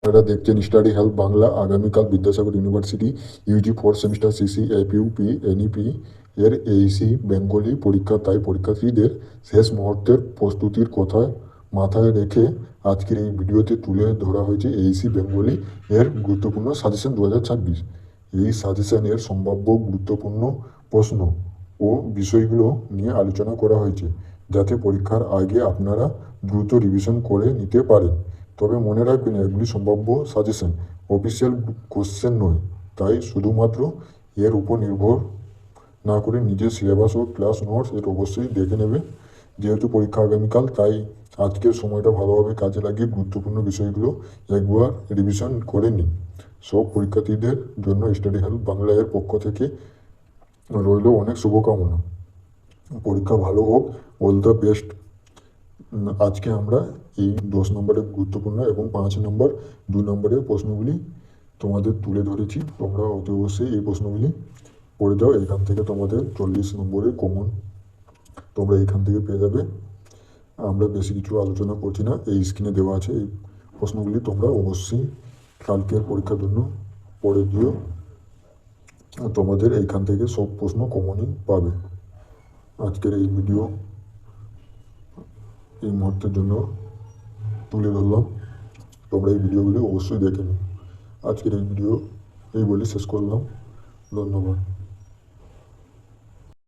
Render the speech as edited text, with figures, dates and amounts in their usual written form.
আপনারা দেখছেন study help Bangla. আগামীকাল Vidyasagar university UG fourth semester CC APUP NEP এর এইসি বেঙ্গলি পরীক্ষা, তাই পরীক্ষার্থীদের শেষ মুহূর্তের প্রস্তুতির কথা মাথায় রেখে আজকের এই ভিডিওতে তুলে ধরা হয়েছে এইসি বেঙ্গলি এর গুরুত্বপূর্ণ সাজেশন 2026। এই সাজেশনের সম্ভাব্য গুরুত্বপূর্ণ প্রশ্ন ও বিষয়গুলো নিয়ে আলোচনা করা হয়েছে, যাতে পরীক্ষার আগে আপনারা দ্রুত রিভিশন করে নিতে পারেন। তবে মনে রাখবেন, এগুলি সম্ভাব্য সাজেশন, অফিসিয়াল কোশ্চেন নয়। তাই শুধুমাত্র এর উপর নির্ভর না করে নিজের সিলেবাস ও ক্লাস নোটস এর অবশ্যই দেখে নেবে। যেহেতু পরীক্ষা আগামীকাল, তাই আজকের সময়টা ভালোভাবে কাজে লাগিয়ে গুরুত্বপূর্ণ বিষয়গুলো একবার রিভিশন করে নিন। সব পরীক্ষার্থীদের জন্য স্টাডি হেল্প বাংলা এর পক্ষ থেকে রইল অনেক শুভকামনা। পরীক্ষা ভালো হোক, অল দ্য বেস্ট। আজকে আমরা এই 10 নম্বরের গুরুত্বপূর্ণ এবং 5 নম্বর 2 নম্বরের প্রশ্নগুলি তোমাদের তুলে ধরেছি। তোমরা অতি অবশ্যই এই প্রশ্নগুলি পড়ে যাও। এখান থেকে তোমাদের 40 নম্বরের কমন তোমরা এখান থেকে পেয়ে যাবে। আমরা বেশি কিছু আলোচনা করছি না, এই স্ক্রিনে দেওয়া আছে এই প্রশ্নগুলি তোমরা অবশ্যই কালকের পরীক্ষার জন্য পড়ে দিও। তোমাদের এইখান থেকে সব প্রশ্ন কমনই পাবে। আজকের এই ভিডিও এই মুহূর্তের জন্য তুলে ধরলাম, তোমরা এই ভিডিওগুলি অবশ্যই দেখে নিও। আজকের এই ভিডিও এই বলে শেষ করলাম। ধন্যবাদ।